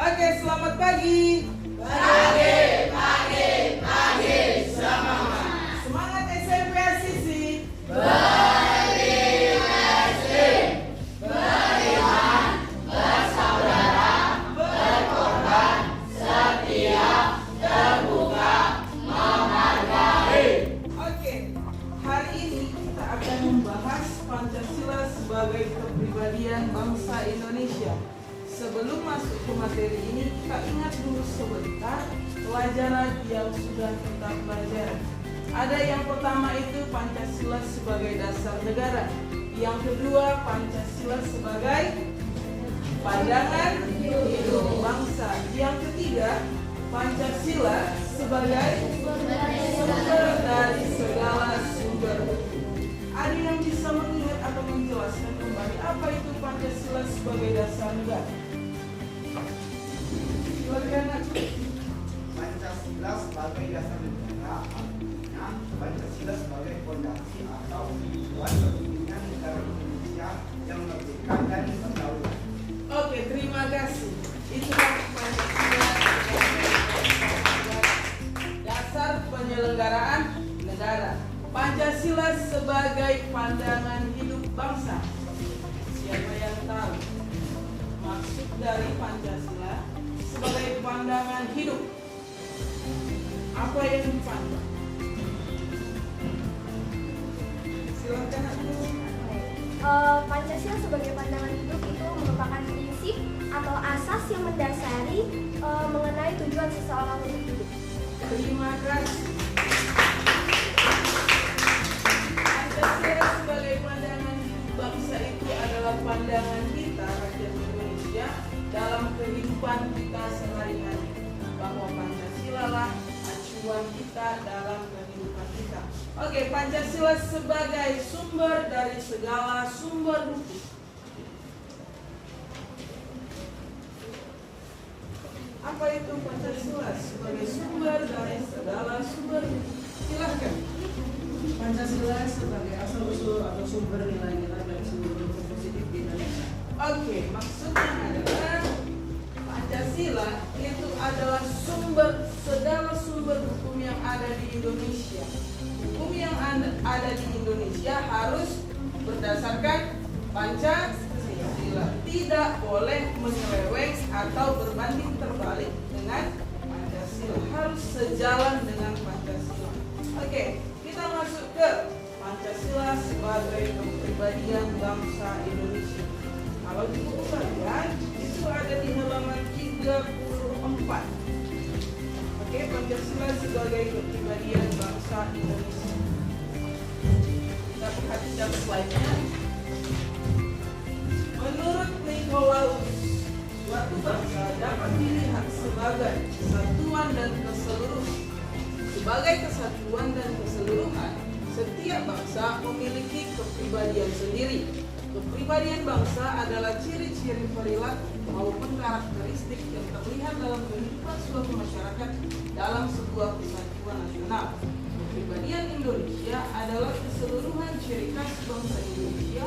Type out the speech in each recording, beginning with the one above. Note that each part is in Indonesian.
Oke, selamat pagi. Pagi, semangat. Semangat SMP Asisi. Berinvestasi, beriman, bersaudara, berkorban, setia, terbuka, menghargai. Oke, hari ini kita akan membahas Pancasila sebagai kepribadian bangsa Indonesia. Sebelum masuk ke materi ini, kita ingat dulu sebentar pelajaran yang sudah kita pelajari. Ada yang pertama itu Pancasila sebagai dasar negara. Yang kedua Pancasila sebagai pandangan hidup bangsa. Yang ketiga Pancasila sebagai sumber dari segala sumber. Ada yang bisa mengingat atau menjelaskan kembali apa itu Pancasila sebagai dasar negara? Silakan. Pancasila sebagai dasar negara artinya Pancasila sebagai fondasi atau tujuan berdirinya negara Indonesia yang merdeka dan berdaulat. Oke, terima kasih. Itulah Pancasila sebagai dasar penyelenggaraan negara. Pancasila sebagai pandangan hidup bangsa. Siapa yang tahu maksud dari Pancasila sebagai pandangan hidup? Apa yang dipandang? Silakan aku. Pancasila sebagai pandangan hidup itu merupakan prinsip atau asas yang mendasari mengenai tujuan seseorang untuk hidup. Terima kasih. Pancasila sebagai pandangan hidup bangsa itu adalah pandangan kita rakyat Indonesia dalam kehidupan kita sehari-hari, bahwa Pancasila lah acuan kita dalam kehidupan kita. Oke, Pancasila sebagai sumber dari segala sumber hukum. Apa itu Pancasila sebagai sumber dari segala sumber hukum? Silahkan. Pancasila sebagai asal-usul atau sumber nilai-nilai dan seluruh hukum positif di Indonesia. Oke, maksudnya adalah Pancasila itu adalah segala sumber hukum yang ada di Indonesia. Hukum yang ada di Indonesia harus berdasarkan Pancasila. Tidak boleh menyeleweng atau berbanding terbalik dengan Pancasila. Harus sejalan dengan Pancasila. Oke, kita masuk ke Pancasila sebagai kepribadian bangsa Indonesia. Kalau di buku kalian itu ada di halaman 34. Oke, Pancasila sebagai kepribadian bangsa Indonesia. Kita perhatikan slide-nya. Menurut Nikolaus, suatu bangsa dapat dilihat sebagai kesatuan dan keseluruhan. Sebagai kesatuan dan keseluruhan, setiap bangsa memiliki kepribadian sendiri. Kepribadian bangsa adalah ciri-ciri perilaku maupun karakteristik yang terlihat dalam kehidupan suatu masyarakat dalam sebuah kesatuan nasional. Kepribadian Indonesia adalah keseluruhan ciri khas bangsa Indonesia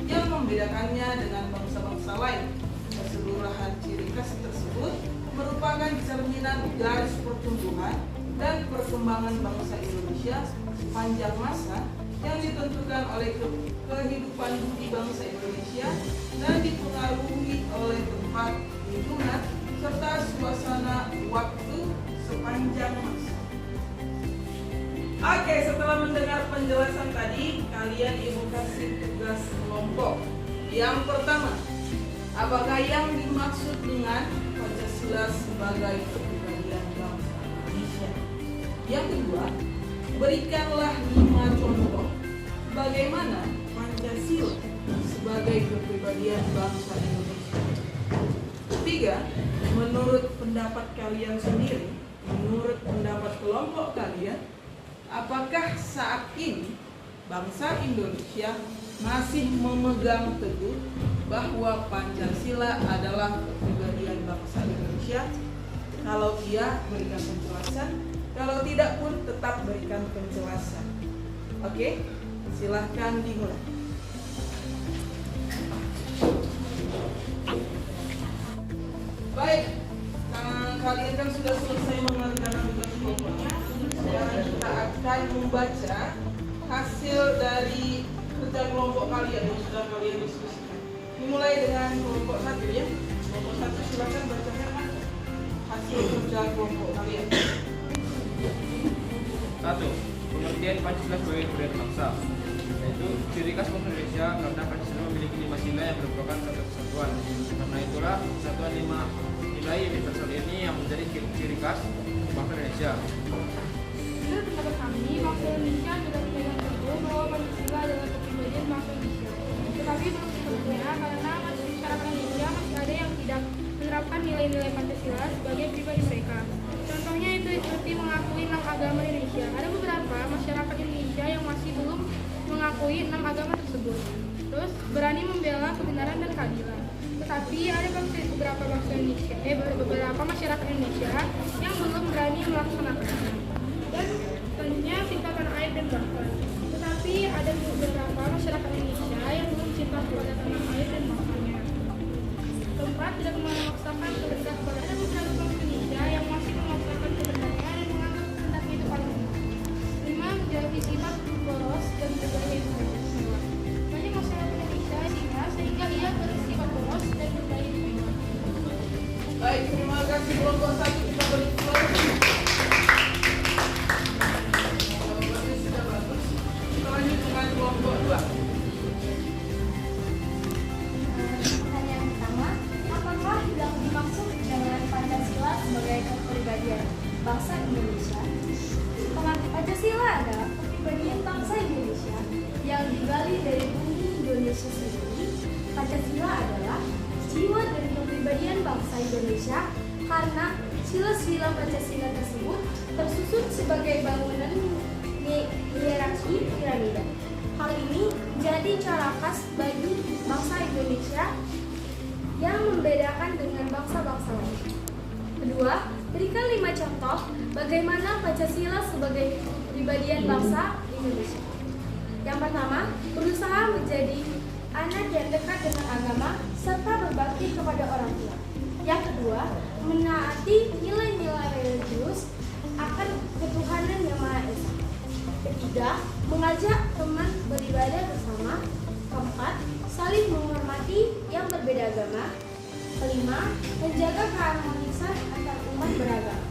yang membedakannya dengan bangsa-bangsa lain. Keseluruhan ciri khas tersebut merupakan cerminan garis pertumbuhan dan perkembangan bangsa Indonesia sepanjang masa yang ditentukan oleh kehidupan budi bangsa Indonesia dan dipengaruhi oleh tempat, lingkungan, serta suasana waktu sepanjang masa. Oke, setelah mendengar penjelasan tadi, kalian ibu kasih tugas kelompok. Yang pertama, apakah yang dimaksud dengan Pancasila sebagai kepribadian bangsa Indonesia? Yang kedua, berikanlah 5 contoh bagaimana Pancasila sebagai kepribadian bangsa Indonesia. Ketiga, menurut pendapat kalian sendiri, menurut pendapat kelompok kalian, apakah saat ini bangsa Indonesia masih memegang teguh bahwa Pancasila adalah kepribadian bangsa Indonesia? Kalau iya, berikan penjelasan. Kalau tidak pun tetap berikan penjelasan. Oke, silahkan dimulai. Baik, kelompok kalian yang sudah kalian diskusikan. Dimulai dengan kelompok 1 ya. Kelompok 1 silakan bacakan hasil kerja kelompok kalian. 1. Pengertian Pancasila sebagai kebudayaan bangsa, yaitu ciri khas bangsa Indonesia karena Pancasila memiliki 5 sila yang merupakan satu kesatuan. Karena itulah kesatuan 5 nilai universal ini yang menjadi ciri khas bangsa Indonesia. Menurut pendapat kami, bangsa Indonesia adalah pemegang teguh bahwa Pancasila adalah kepribadian bangsa Indonesia. Tetapi belum sepenuhnya karena masyarakat Indonesia masih ada yang tidak menerapkan nilai-nilai Pancasila sebagai pribadi mereka. Contohnya itu seperti mengakui 6 agama di Indonesia. Ada beberapa masyarakat Indonesia yang masih belum mengakui 6 agama tersebut. Terus berani membela kebenaran dan keadilan. Tetapi ada beberapa masyarakat Indonesia yang belum berani melaksanakannya. Dan tentunya cinta tanah air dan bangsa. Tetapi ada beberapa masyarakat Indonesia yang belum cinta kepada tanah air dan bangsanya. Keempat, tidak memaksakan kehendak kepada ada beberapa bangsa Indonesia yang masih memaksakan kehendaknya dan menganggap kehendak itu paling benar. 5, menjadi sifat polos dan bergaya hidup mewah. Banyak masyarakat Indonesia sehingga ia bersifat polos dan bergaya hidup mewah. Baik, terima kasih kelompok 1, kita beri aplaus. Jawabannya sudah bagus. Kita lanjut dengan kelompok 2. Pertanyaan pertama, apakah yang dimaksud dengan Pancasila sebagai kepribadian bangsa Indonesia? Pancasila adalah kepribadian bangsa Indonesia yang digali dari bumi Indonesia sendiri. Pancasila adalah jiwa dari kepribadian bangsa Indonesia karena sila-sila Pancasila tersebut tersusun sebagai bangunan hierarki piramida. Hal ini menjadi cara khas bagi bangsa Indonesia yang membedakan dengan bangsa-bangsa lain. Kedua, berikan 5 contoh bagaimana Pancasila sebagai kepribadian bangsa Indonesia. Yang pertama, berusaha menjadi anak yang dekat dengan agama serta berbakti kepada orang tua. Yang kedua, menaati nilai-nilai religius akan ketuhanan yang Maha Esa. Ketiga, mengajak teman beribadah bersama. Keempat, saling menghormati yang berbeda agama. Kelima, menjaga keharmonisan antar umat beragama.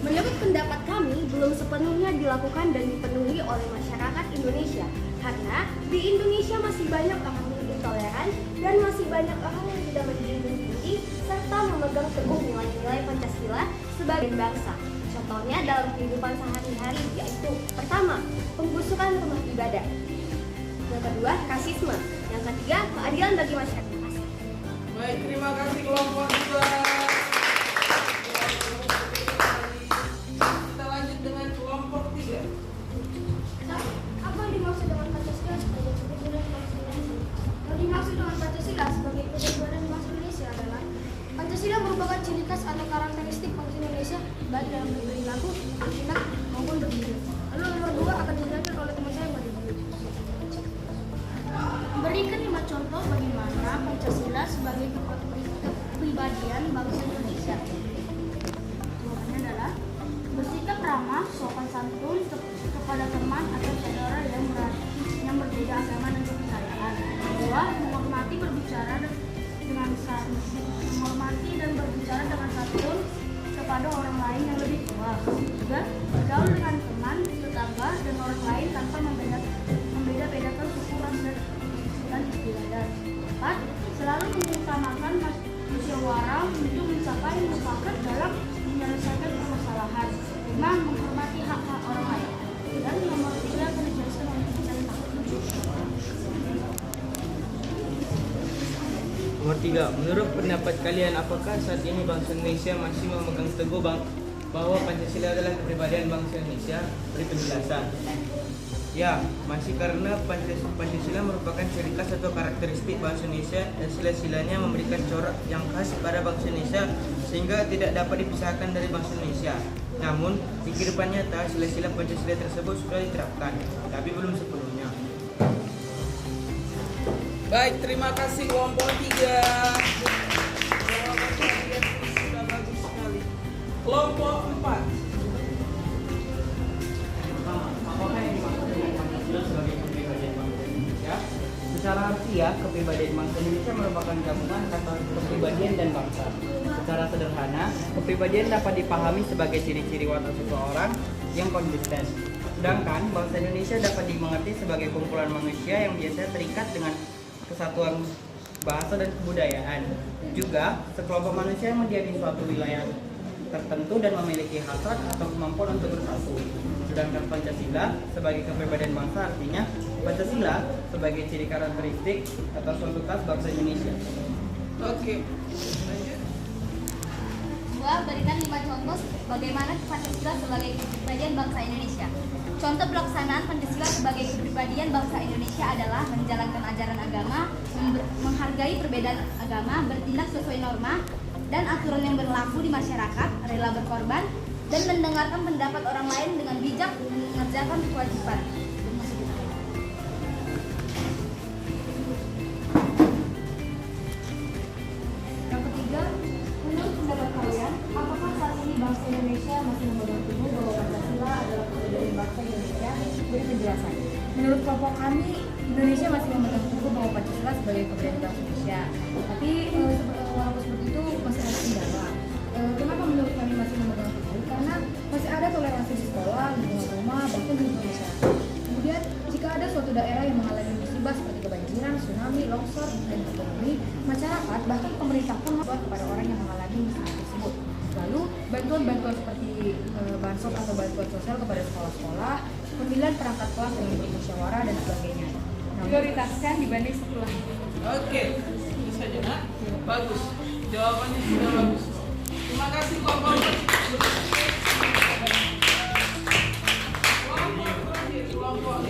Menurut pendapat kami, belum sepenuhnya dilakukan dan dipenuhi oleh masyarakat Indonesia karena di Indonesia masih banyak orang yang intoleran dan masih banyak orang yang tidak menjunjung tinggi serta memegang teguh nilai-nilai Pancasila sebagai bangsa. Contohnya dalam kehidupan sehari-hari yaitu pertama, penggusuran rumah ibadah. Yang kedua, rasisme. Yang ketiga, keadilan bagi masyarakat. Baik, terima kasih kelompok 2. Kita lanjut dengan kelompok 3. Apa yang dimaksud dengan Pancasila sebagai kepribadian bangsa Indonesia? Yang dimaksud dengan Pancasila sebagai kepribadian bangsa Indonesia adalah Pancasila merupakan ciri khas atau karakteristik bangsa Indonesia baik dalam berperilaku, bertindak maupun berbudaya. Lalu nomor 2 akan dijelaskan oleh teman saya yang berdiri. Berikan 5 contoh bagaimana Pancasila sebagai kepribadian bangsa Indonesia. Jawabannya adalah bersikap ramah, sopan santun kepada teman atau saudara yang berbeda agama dan kepercayaan. 2. Menghormati dan berbicara dengan santun kepada orang lain yang lebih tua. 3. Bergaul dengan teman, tetangga, dan orang lain tanpa membeda-bedakan suku, ras, dan istiadat. 4. Selalu mengutamakan musyawarah untuk mencapai mufakat dalam menyelesaikan permasalahan. 5. Menghormati hak-hak orang lain. Dan nomor 3 akan dijelaskan oleh saya. Nomor 3. Menurut pendapat kalian, apakah saat ini bangsa Indonesia masih memegang teguh bahwa Pancasila adalah kepribadian bangsa Indonesia? Beri penjelasan. Ya, masih karena Pancasila merupakan ciri khas atau karakteristik bangsa Indonesia dan sila-silanya memberikan corak yang khas pada bangsa Indonesia sehingga tidak dapat dipisahkan dari bangsa Indonesia. Namun, di kehidupan nyata, sila-sila Pancasila tersebut sudah diterapkan, tapi belum sepenuhnya. Baik, terima kasih kelompok 3. Jawaban kalian sudah bagus sekali. Kelompok 4. Apakah yang dimaksud dengan Pancasila sebagai kepribadian bangsa Indonesia? Secara harfiah, kepribadian bangsa Indonesia merupakan gabungan kata kepribadian dan bangsa. Secara sederhana, kepribadian dapat dipahami sebagai ciri-ciri watak seseorang yang konsisten. Sedangkan bangsa Indonesia dapat dimengerti sebagai kumpulan manusia yang biasanya terikat dengan kesatuan bahasa dan kebudayaan. Juga, sekelompok manusia yang mendiami suatu wilayah tertentu dan memiliki hasrat atau kemampuan untuk bersatu. Sedangkan Pancasila sebagai kepribadian bangsa artinya Pancasila sebagai ciri karakteristik atau suatu khas bangsa Indonesia. Oke, lanjut. 2. Berikan 5 contoh bagaimana Pancasila sebagai kepribadian bangsa Indonesia. Contoh pelaksanaan Pancasila sebagai kepribadian bangsa Indonesia adalah menjalankan ajaran agama, menghargai perbedaan agama, bertindak sesuai norma dan aturan yang berlaku di masyarakat, rela berkorban, dan mendengarkan pendapat orang lain dengan bijak dan mengerjakan kewajiban. Yang ketiga, menurut pendapat kalian, apakah saat ini bangsa Indonesia masih memegang teguh bahwa Pancasila adalah kepribadian bangsa Indonesia? Beri penjelasan. Menurut kelompok kami, Indonesia masih memegang teguh bahwa Pancasila sebagai kepribadian bangsa Indonesia. Tapi walaupun seperti itu masih ada kendala. Kenapa menurut kami masih memegang teguh? Karena masih ada toleransi di sekolah, lingkungan rumah, bahkan di lingkungan masyarakat. Kemudian, jika ada suatu daerah yang mengalami musibah seperti kebanjiran, tsunami, longsor, dan ekonomi, masyarakat bahkan pemerintah pun membuat kepada orang yang mengalami musibah tersebut. Lalu, bantuan-bantuan seperti bansos atau bantuan sosial kepada sekolah-sekolah, pemilihan perangkat kelas dengan bermusyawarah dan sebagainya. Prioritaskan dibanding sekolah. Oke, bisa aja nak. Bagus, jawabannya sudah bagus. Terima kasih kelompok terakhir, kelompok 5.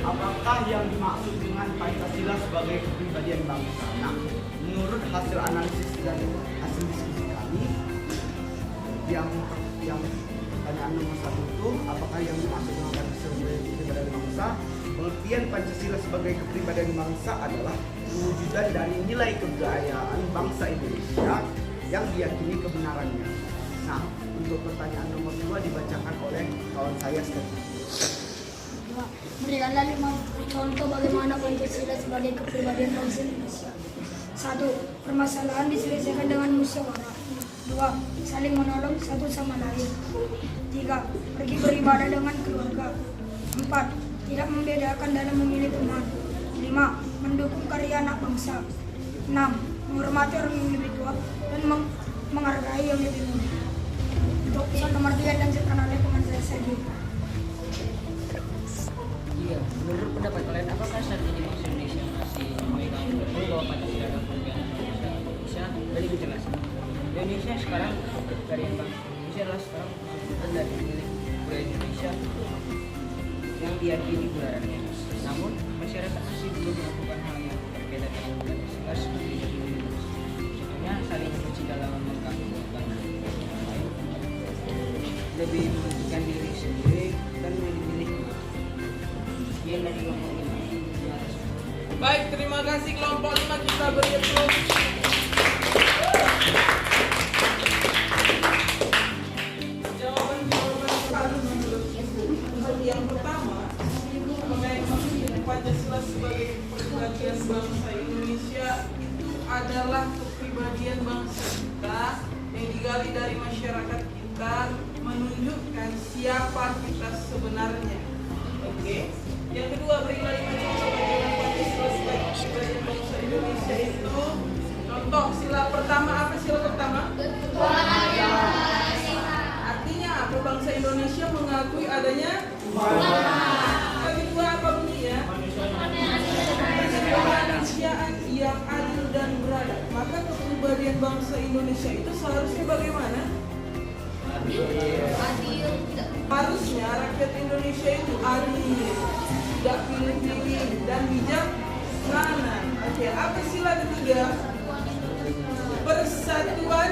Apakah yang dimaksud dengan Pancasila sebagai kepribadian bangsa? Nah, menurut hasil analisis dan hasil diskusi kami, yang pertanyaan nomor 1 itu, apakah yang dimaksud dengan Pancasila sebagai kepribadian bangsa? Pengertian Pancasila sebagai kepribadian bangsa adalah pewujudan dari nilai kebudayaan bangsa Indonesia yang diyakini kebenarannya. Nah, untuk pertanyaan nomor 2 dibacakan oleh kawan saya sekali. Berikanlah 5 contoh bagaimana Pancasila sebagai kepribadian bangsa Indonesia. 1. Permasalahan diselesaikan dengan musyawarah. 2. Saling menolong satu sama lain. 3. Pergi beribadah dengan keluarga. 4. Tidak membedakan dalam memilih teman. 5. Mendukung karya anak bangsa. 6. Menghormati orang yang lebih tua dan menghargai yang lebih muda. Untuk pesan nomor 3 dan setan oleh teman saya saja. Iya, menurut pendapat kalian, apakah saat ini bangsa Indonesia masih memegang teguh bahwa Pancasila adalah kepribadian bangsa Indonesia? Dari penjelasan, Indonesia sekarang kepribadian bangsa Indonesia adalah sekarang kebutuhan dari milik budaya Indonesia yang diyakini kebenarannya. Namun, masyarakat masih belum melakukan hal yang berbeda dengan Pancasila seperti itu. Contohnya, saling membenci dalam mengganggu bangsa yang lain, lebih mementingkan diri sendiri dan memilih yang dari kelompok 5. Baik, terima kasih kelompok 5, kita beri aplaus. Jawaban menurut yang pertama, apakah yang maksud Pancasila sebagai kepribadian bangsa Indonesia itu adalah kepribadian bangsa kita yang digali dari masyarakat kita, menunjukkan siapa kita sebenarnya. Oke. Yang kedua, berilah 5 contoh bagaimana Pancasila sebagai kepribadian bangsa Indonesia itu. Contoh, sila pertama apa sila pertama? Artinya apa? Bangsa Indonesia mengakui adanya Yang kedua apa bunyinya? Kemanusiaan yang adil dan beradab. Maka kepribadian bangsa Indonesia itu seharusnya bagaimana? Adil. Harusnya rakyat Indonesia itu adil, tidak pilih-pilih dan bijaksana. Oke, apa sila ketiga? Persatuan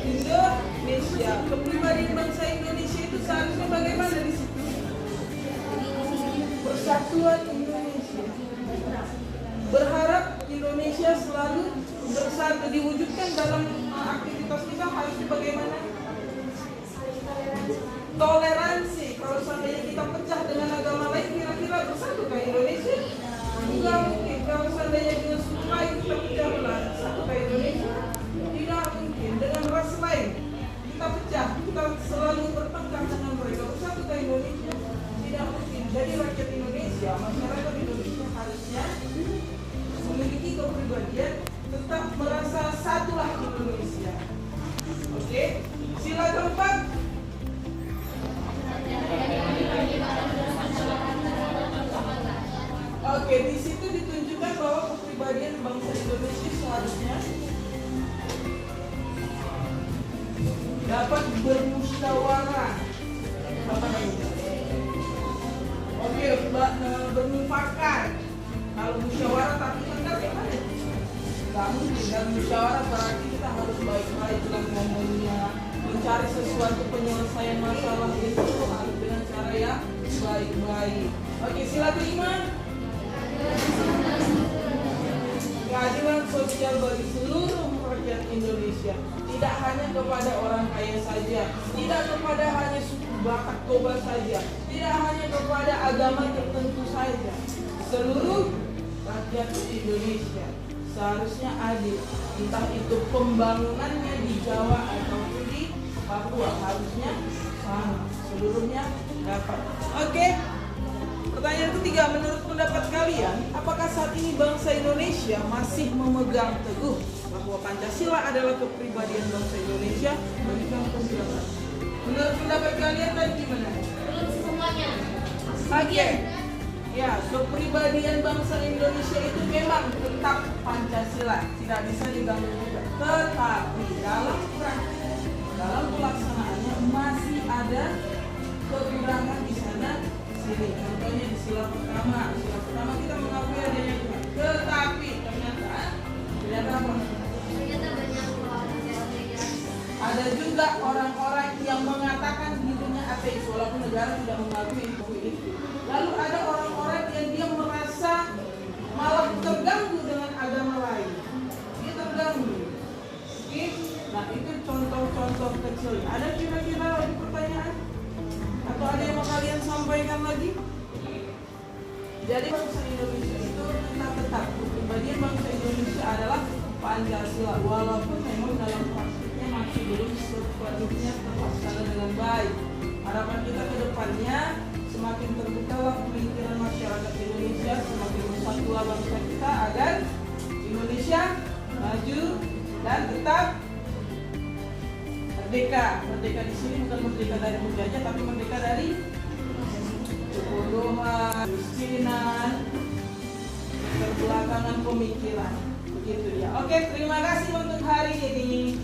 Indonesia. Kepribadian bangsa Indonesia itu seharusnya bagaimana di situ? Persatuan Indonesia. Berharap Indonesia selalu bersatu, diwujudkan dalam aktivitas kita harusnya bagaimana? Toleransi. Kalau kalau seandainya kita pecah dengan agama lain, kira-kira bersatukah Indonesia? Enggak mungkin. Kalau seandainya dengan suku lain kita pecah belah, bersatukah Indonesia? Tidak mungkin. Dengan ras lain kita pecah, kita selalu bertengkar dengan mereka, bersatukah Indonesia? Tidak mungkin. Jadi rakyat Indonesia, masyarakat Indonesia harusnya memiliki kepribadian, tetap merasa satulah Indonesia. Oke, sila keempat. Oke, di situ ditunjukkan bahwa kepribadian bangsa Indonesia seharusnya dapat bermusyawarah. Oke, bermufakat. Kalau musyawarah tapi benar gimana? Gak mungkin. Dan musyawarah berarti kita harus baik-baik dalam ngomongnya, mencari sesuatu penyelesaian masalah itu harus dengan cara yang baik-baik. Oke, sila kelima. Keadilan sosial bagi seluruh rakyat Indonesia, tidak hanya kepada orang kaya saja, tidak kepada hanya suku Batak Toba saja, tidak hanya kepada agama tertentu saja. Seluruh rakyat Indonesia seharusnya adil, entah itu pembangunannya di Jawa atau di Papua, harusnya sama, seluruhnya dapat. Oke. Pertanyaan ketiga, menurut pendapat kalian, apakah saat ini bangsa Indonesia masih memegang teguh bahwa Pancasila adalah kepribadian bangsa Indonesia? Berikan penjelasan. Menurut pendapat kalian tadi gimana? Belum semuanya. Oke. Ya, kepribadian bangsa Indonesia itu memang tetap Pancasila, tidak bisa diganggu juga. Tetapi dalam praktik, dalam pelaksanaannya masih ada kekurangan di sana sini. Contohnya di sila pertama kita mengakui adanya Tuhan. Tetapi ternyata apa? Ternyata banyak Ada juga orang-orang yang mengatakan dirinya ateis walaupun negara tidak mengakui itu. Lalu ada orang-orang yang dia merasa malah terganggu dengan agama lain. Dia terganggu. Oke? Nah, itu contoh-contoh kecil. Ada kira-kira lagi pertanyaan? Atau ada yang mau kalian sampaikan lagi? Jadi bangsa Indonesia itu tetap kepribadian bangsa Indonesia adalah Pancasila, walaupun memang dalam praktiknya masih belum sepenuhnya terlaksana dengan baik. Harapan kita ke depannya semakin terbukalah pemikiran masyarakat Indonesia, semakin bersatulah bangsa kita agar Indonesia maju dan tetap merdeka. Merdeka di sini bukan merdeka dari penjajah, tapi merdeka dari kebodohan, kemiskinan, keterbelakangan pemikiran. Begitu ya. Oke, terima kasih untuk hari ini.